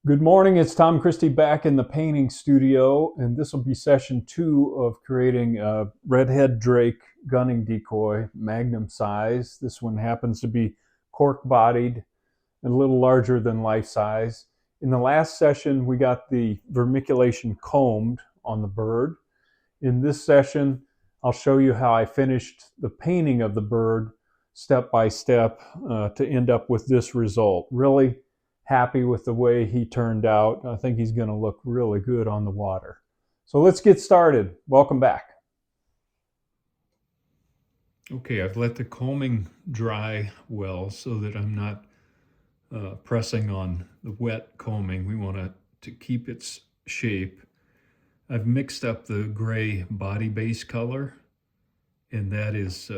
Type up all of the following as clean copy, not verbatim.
Good morning, it's Tom Christie back in the painting studio, and this will be session 2 of creating a Redhead Drake gunning decoy, magnum size. This one happens to be cork-bodied and a little larger than life size. In the last session, we got the vermiculation combed on the bird. In this session, I'll show you how I finished the painting of the bird step by step to end up with this result. Really happy with the way he turned out. I think he's going to look really good on the water. So let's get started. Welcome back. Okay, I've let the combing dry well so that I'm not pressing on the wet combing. We want it to keep its shape. I've mixed up the gray body base color, and that is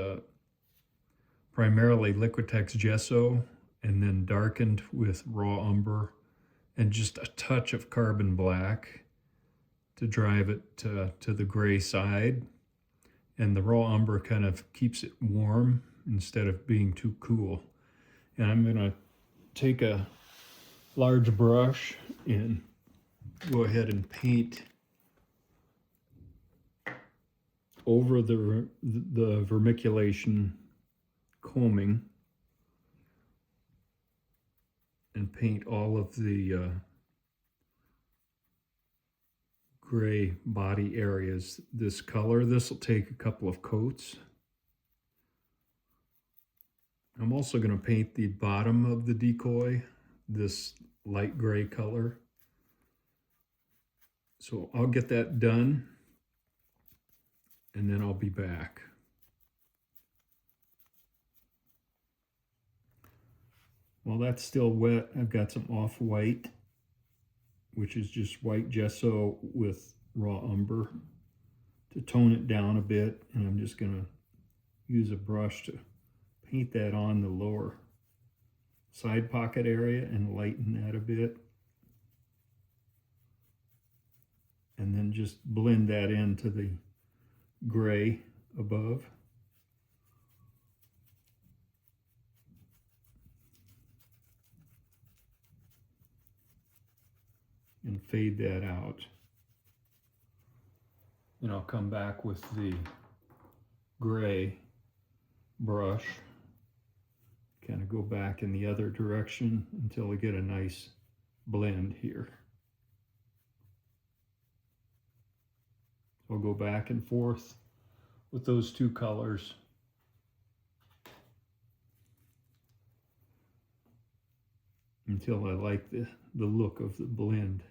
primarily Liquitex gesso, and then darkened with raw umber and just a touch of carbon black to drive it to the gray side. And the raw umber kind of keeps it warm instead of being too cool. And I'm going to take a large brush and go ahead and paint over the vermiculation combing and paint all of the gray body areas this color. This will take a couple of coats. I'm also going to paint the bottom of the decoy this light gray color. So I'll get that done and then I'll be back. While that's still wet, I've got some off-white, which is just white gesso with raw umber to tone it down a bit. And I'm just going to use a brush to paint that on the lower side pocket area and lighten that a bit. And then just blend that into the gray above. And fade that out. And I'll come back with the gray brush, kind of go back in the other direction until we get a nice blend here. I'll go back and forth with those two colors until I like the look of the blend.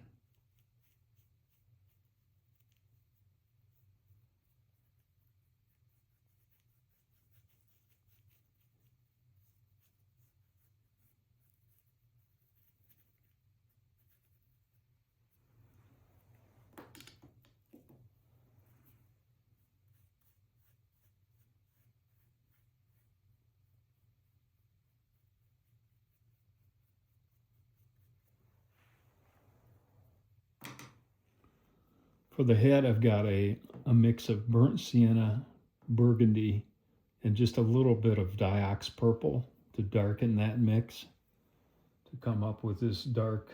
For the head, I've got a mix of burnt sienna, burgundy, and just a little bit of diox purple to darken that mix to come up with this dark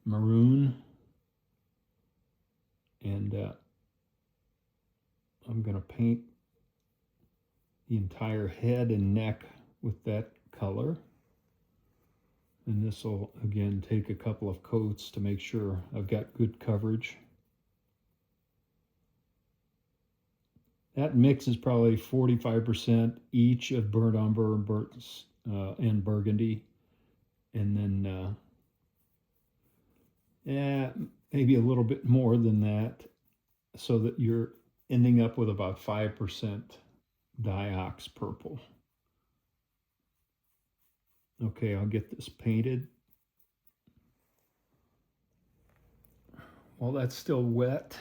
maroon. And I'm going to paint the entire head and neck with that color. And this will, again, take a couple of coats to make sure I've got good coverage. That mix is probably 45% each of burnt umber and burgundy. And then, maybe a little bit more than that, so that you're ending up with about 5% diox purple. Okay, I'll get this painted. While that's still wet,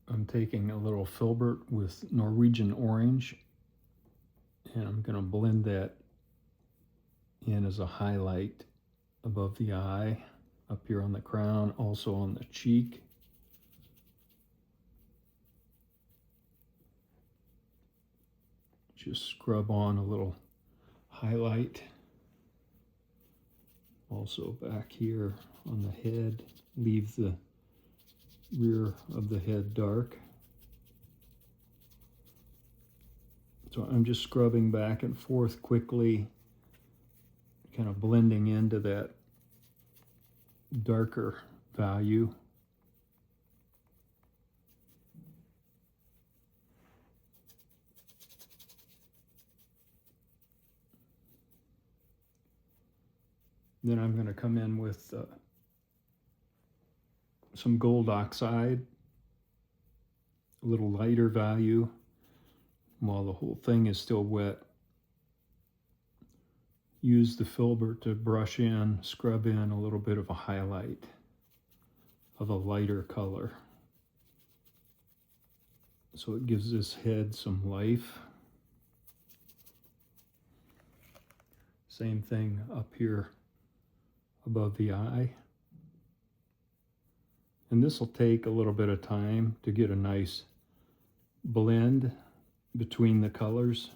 I'm taking a little filbert with Norwegian orange, and I'm going to blend that in as a highlight above the eye, up here on the crown, also on the cheek. Just scrub on a little highlight Also back here on the head, leave the rear of the head dark. So I'm just scrubbing back and forth quickly, kind of blending into that darker value. Then I'm going to come in with some gold oxide, a little lighter value, while the whole thing is still wet. Use the filbert to brush in, scrub in a little bit of a highlight of a lighter color. So it gives this head some life. Same thing up here above the eye. And this will take a little bit of time to get a nice blend between the colors.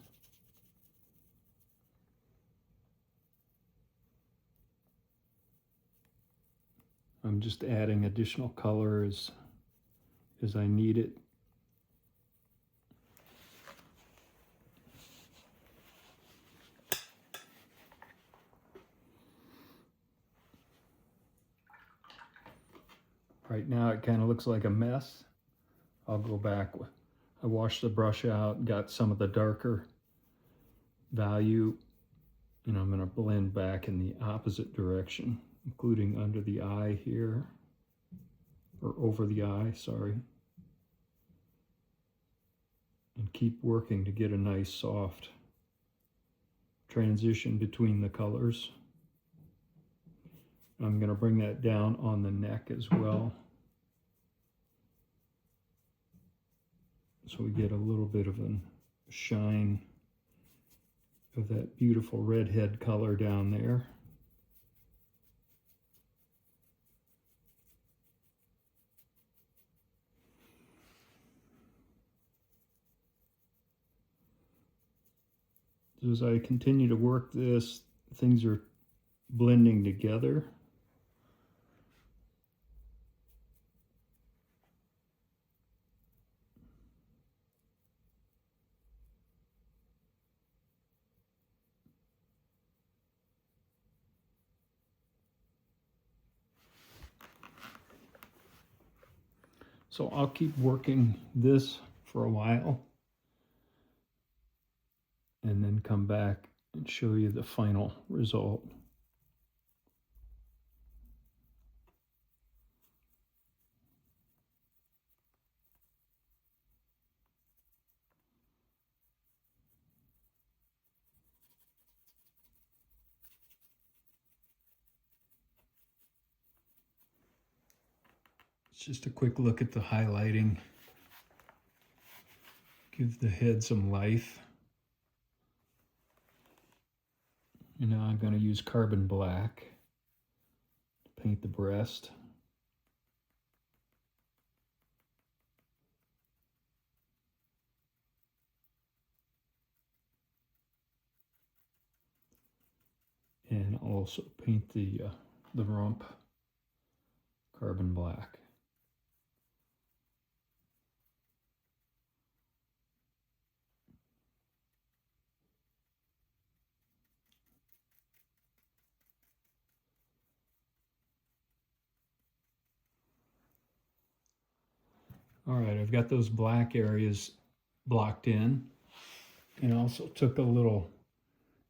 I'm just adding additional color as I need it. Right now it kind of looks like a mess. I'll go back. I washed the brush out, got some of the darker value, and I'm going to blend back in the opposite direction, including under the eye here, or over the eye, sorry. And keep working to get a nice soft transition between the colors. I'm going to bring that down on the neck as well, so we get a little bit of a shine of that beautiful redhead color down there. As I continue to work this, things are blending together. So I'll keep working this for a while and then come back and show you the final result. It's just a quick look at the highlighting. Give the head some life. And now I'm going to use carbon black to paint the breast. And also paint the rump carbon black. All right, I've got those black areas blocked in, and also took a little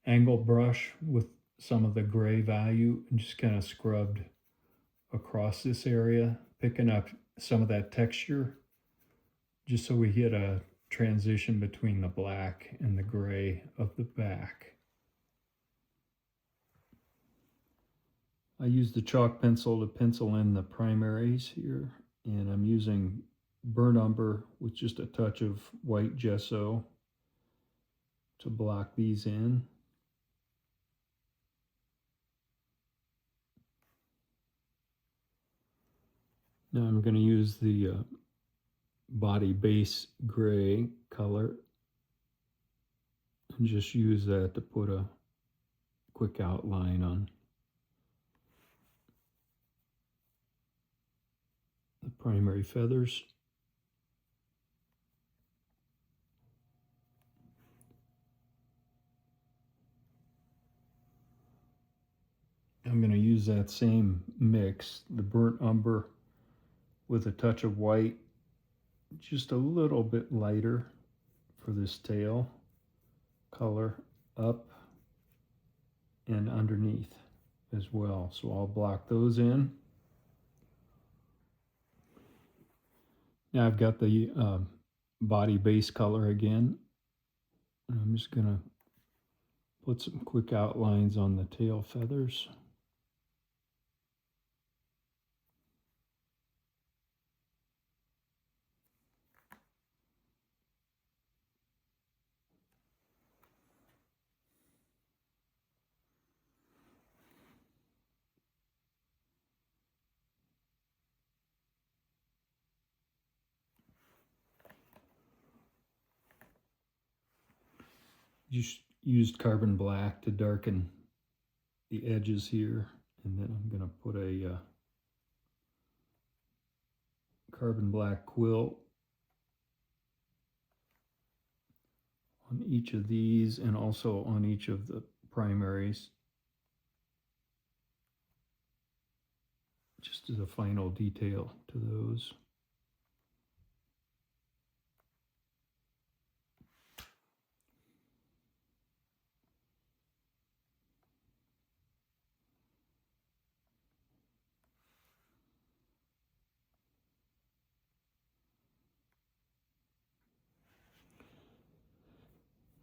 angle brush with some of the gray value and just kind of scrubbed across this area, picking up some of that texture, just so we get a transition between the black and the gray of the back. I used the chalk pencil to pencil in the primaries here, and I'm using burnt umber with just a touch of white gesso to block these in. Now I'm going to use the body base gray color and just use that to put a quick outline on the primary feathers. I'm going to use that same mix, the burnt umber with a touch of white, just a little bit lighter for this tail color, up and underneath as well. So I'll block those in. Now I've got the body base color again. I'm just going to put some quick outlines on the tail feathers. Just used carbon black to darken the edges here, and then I'm going to put a carbon black quilt on each of these and also on each of the primaries, just as a final detail to those.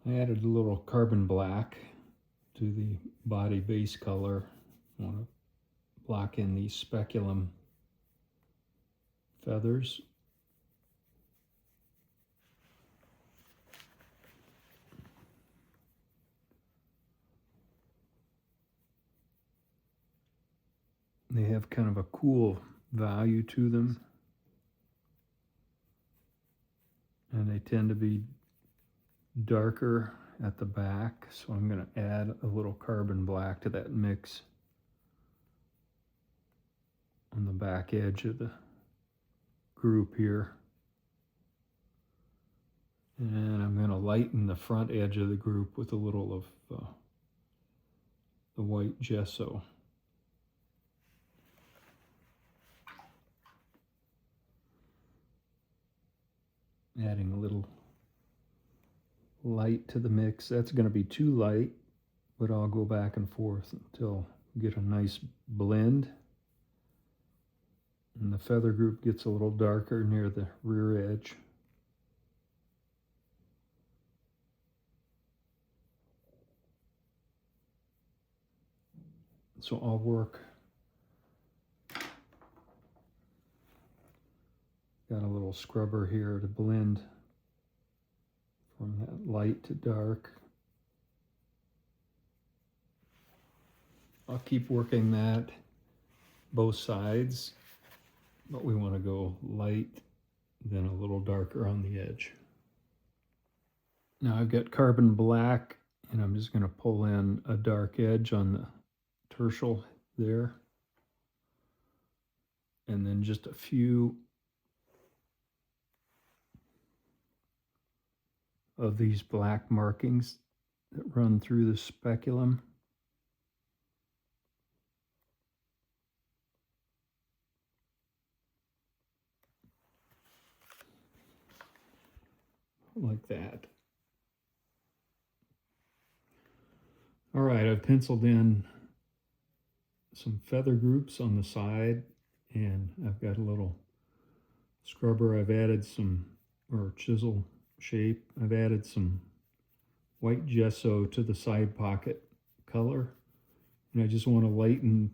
I added a little carbon black to the body base color. I want to block in these speculum feathers. They have kind of a cool value to them, and they tend to be darker at the back, so I'm going to add a little carbon black to that mix on the back edge of the group here. And I'm going to lighten the front edge of the group with a little of the white gesso. Adding a little light to the mix. That's going to be too light, but I'll go back and forth until we get a nice blend. And the feather group gets a little darker near the rear edge. So I'll work. Got a little scrubber here to blend from that light to dark. I'll keep working that both sides, but we want to go light, then a little darker on the edge. Now I've got carbon black, and I'm just going to pull in a dark edge on the tertial there, and then just a few of these black markings that run through the speculum. Like that. All right, I've penciled in some feather groups on the side, and I've got a little scrubber. I've added some, or chisel shape, I've added some white gesso to the side pocket color, and I just want to lighten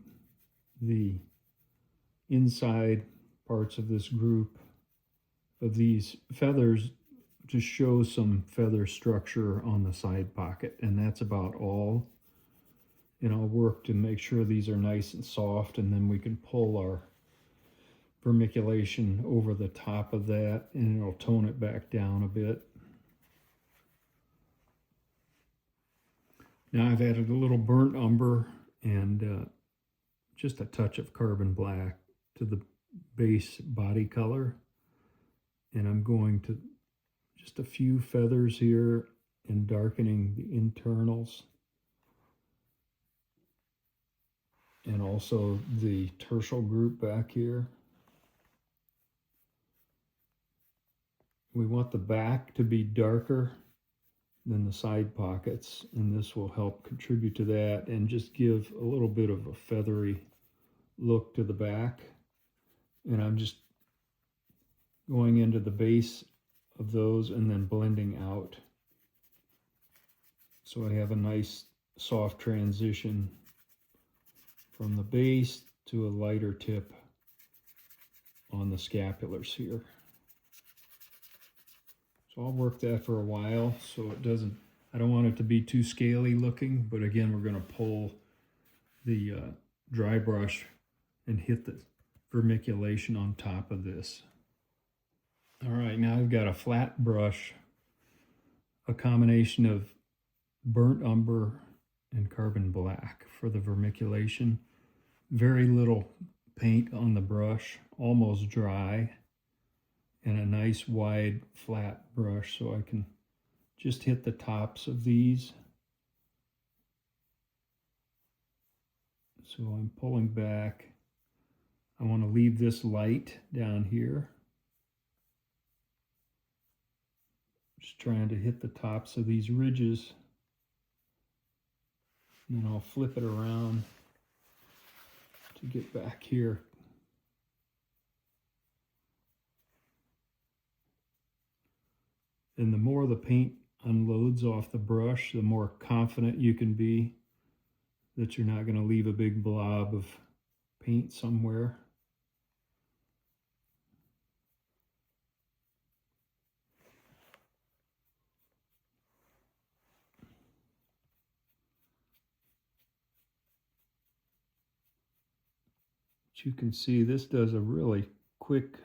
the inside parts of this group of these feathers to show some feather structure on the side pocket, and that's about all. And I'll work to make sure these are nice and soft, and then we can pull our vermiculation over the top of that, and it'll tone it back down a bit. Now I've added a little burnt umber and just a touch of carbon black to the base body color. And I'm going to just a few feathers here and darkening the internals. And also the tertial group back here. We want the back to be darker than the side pockets, and this will help contribute to that and just give a little bit of a feathery look to the back. And I'm just going into the base of those and then blending out. So I have a nice soft transition from the base to a lighter tip on the scapulars here. So I'll work that for a while so it doesn't, I don't want it to be too scaly looking, but again, we're going to pull the dry brush and hit the vermiculation on top of this. All right, now I've got a flat brush, a combination of burnt umber and carbon black for the vermiculation. Very little paint on the brush, almost dry, and a nice wide flat brush so I can just hit the tops of these. So I'm pulling back. I want to leave this light down here. Just trying to hit the tops of these ridges. And then I'll flip it around to get back here. And the more the paint unloads off the brush, the more confident you can be that you're not going to leave a big blob of paint somewhere. But you can see this does a really quick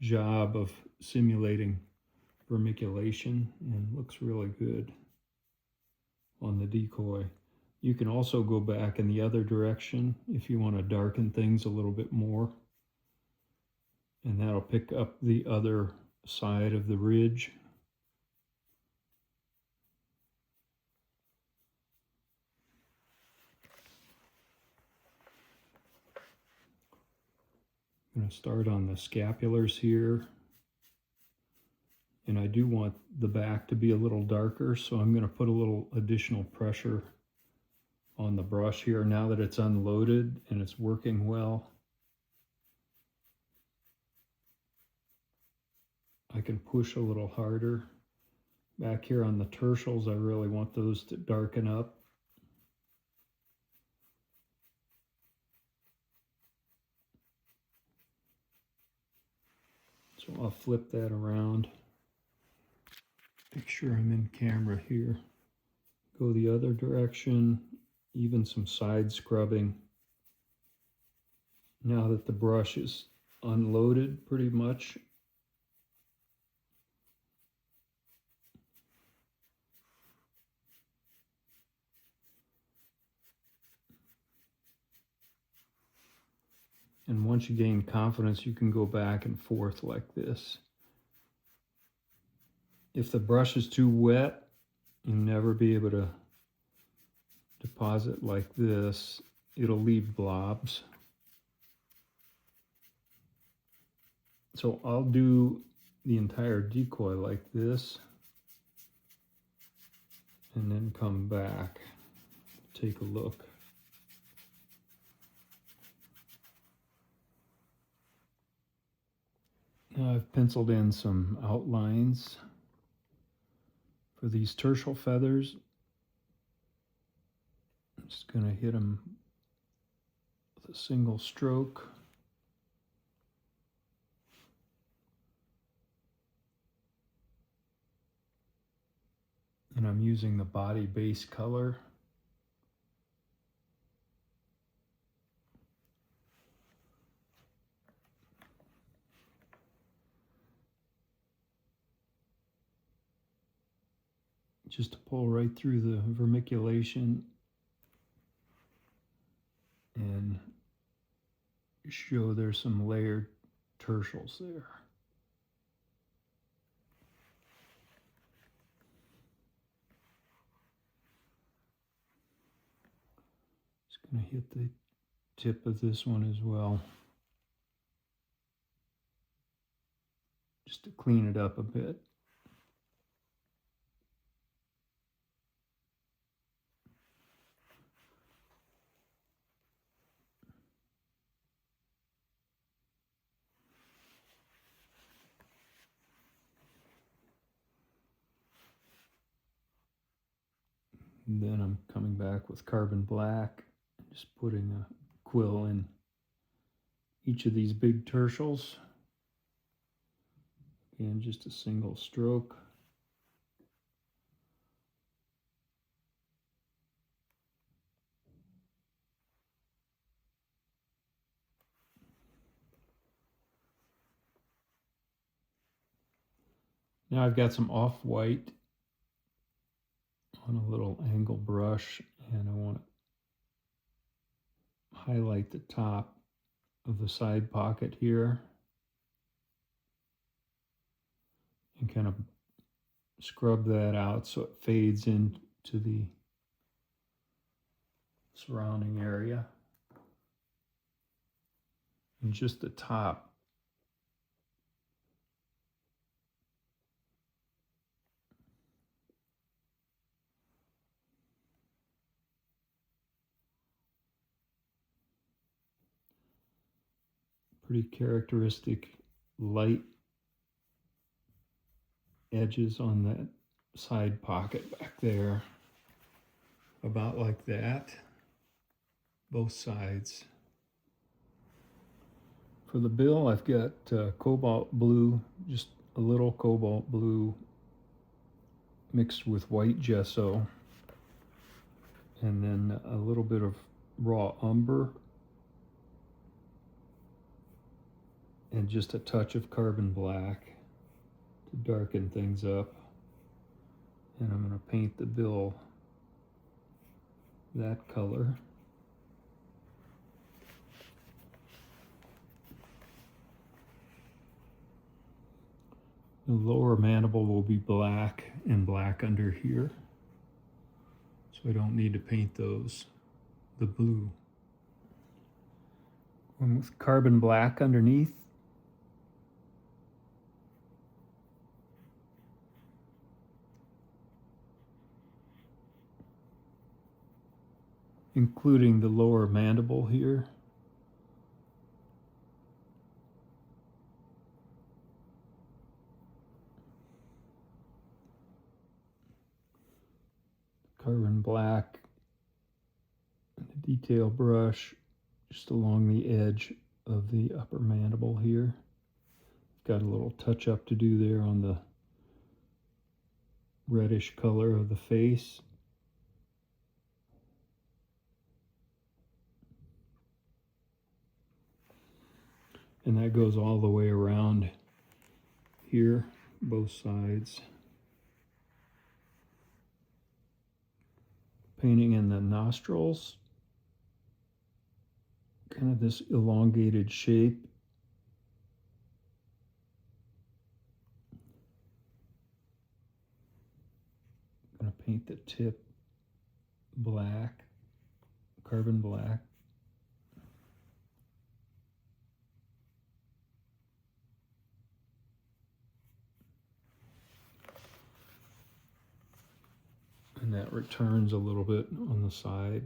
job of simulating vermiculation and looks really good on the decoy. You can also go back in the other direction if you want to darken things a little bit more, and that'll pick up the other side of the ridge. I'm going to start on the scapulars here. And I do want the back to be a little darker, so I'm going to put a little additional pressure on the brush here now that it's unloaded and it's working well. I can push a little harder. Back here on the tertials, I really want those to darken up. So I'll flip that around. Make sure I'm in camera here. Go the other direction, even some side scrubbing. Now that the brush is unloaded pretty much. And once you gain confidence, you can go back and forth like this. If the brush is too wet, you'll never be able to deposit like this. It'll leave blobs. So I'll do the entire decoy like this and then come back, take a look. Now I've penciled in some outlines for these tertial feathers. I'm just going to hit them with a single stroke. And I'm using the body base color. Just to pull right through the vermiculation and show there's some layered tertials there. Just going to hit the tip of this one as well, just to clean it up a bit. And then I'm coming back with carbon black, just putting a quill in each of these big tertials. Again, just a single stroke. Now I've got some off-white on a little angle brush, and I want to highlight the top of the side pocket here and kind of scrub that out so it fades into the surrounding area. And just the top. Pretty characteristic light edges on that side pocket back there, about like that, both sides. For the bill, I've got cobalt blue, just a little cobalt blue mixed with white gesso, and then a little bit of raw umber, and just a touch of carbon black to darken things up. And I'm going to paint the bill that color. The lower mandible will be black and black under here, so I don't need to paint those the blue. One with carbon black underneath. Including the lower mandible here. Carbon black and a detail brush just along the edge of the upper mandible here. Got a little touch up to do there on the reddish color of the face. And that goes all the way around here, both sides. Painting in the nostrils, kind of this elongated shape. I'm going to paint the tip black, carbon black. And that returns a little bit on the side.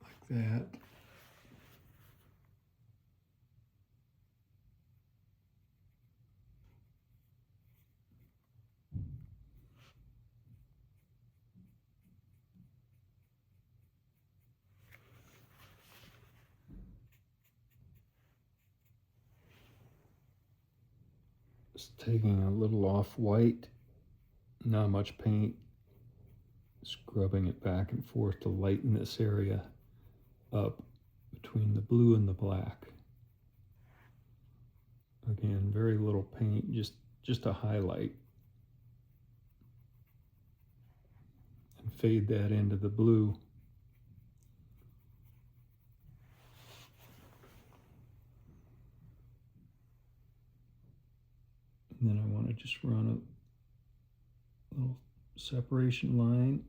Like that. Just taking a little off white, not much paint, scrubbing it back and forth to lighten this area up between the blue and the black. Again, very little paint, just a highlight. And Fade that into the blue. And then I want to just run a little separation line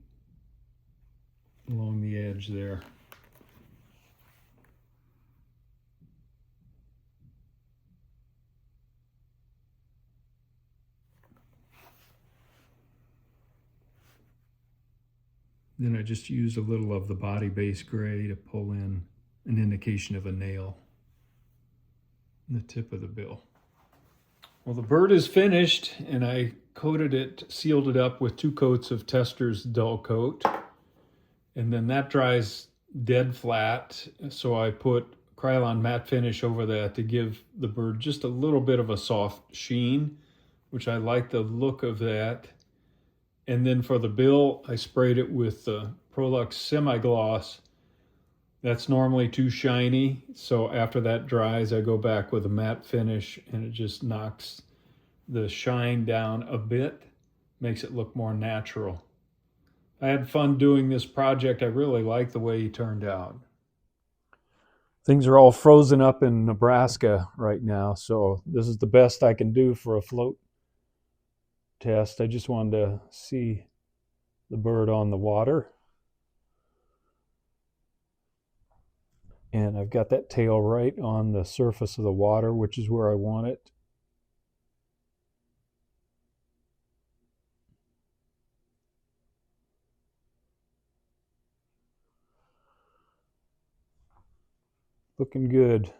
along the edge there. Then I just use a little of the body base gray to pull in an indication of a nail in the tip of the bill. Well, the bird is finished, and I coated it, sealed it up with 2 coats of Tester's dull coat. And then that dries dead flat, so I put Krylon matte finish over that to give the bird just a little bit of a soft sheen, which I like the look of that. And then for the bill, I sprayed it with the Prolux Semi-Gloss. That's normally too shiny, so after that dries, I go back with a matte finish, and it just knocks the shine down a bit, makes it look more natural. I had fun doing this project. I really like the way he turned out. Things are all frozen up in Nebraska right now, so this is the best I can do for a float test. I just wanted to see the bird on the water. And I've got that tail right on the surface of the water, which is where I want it. Looking good.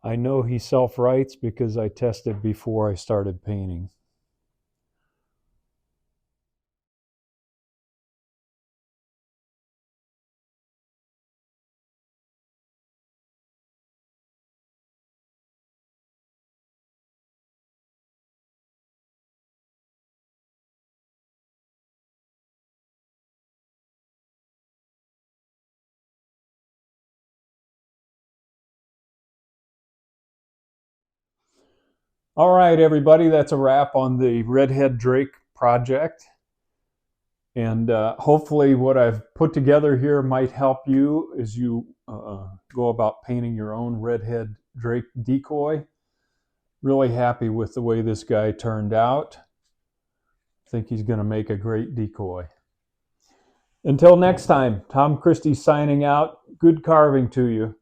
I know he self-writes because I tested before I started painting. All right, everybody, that's a wrap on the Redhead Drake project. And hopefully what I've put together here might help you as you go about painting your own Redhead Drake decoy. Really happy with the way this guy turned out. I think he's going to make a great decoy. Until next time, Tom Christie signing out. Good carving to you.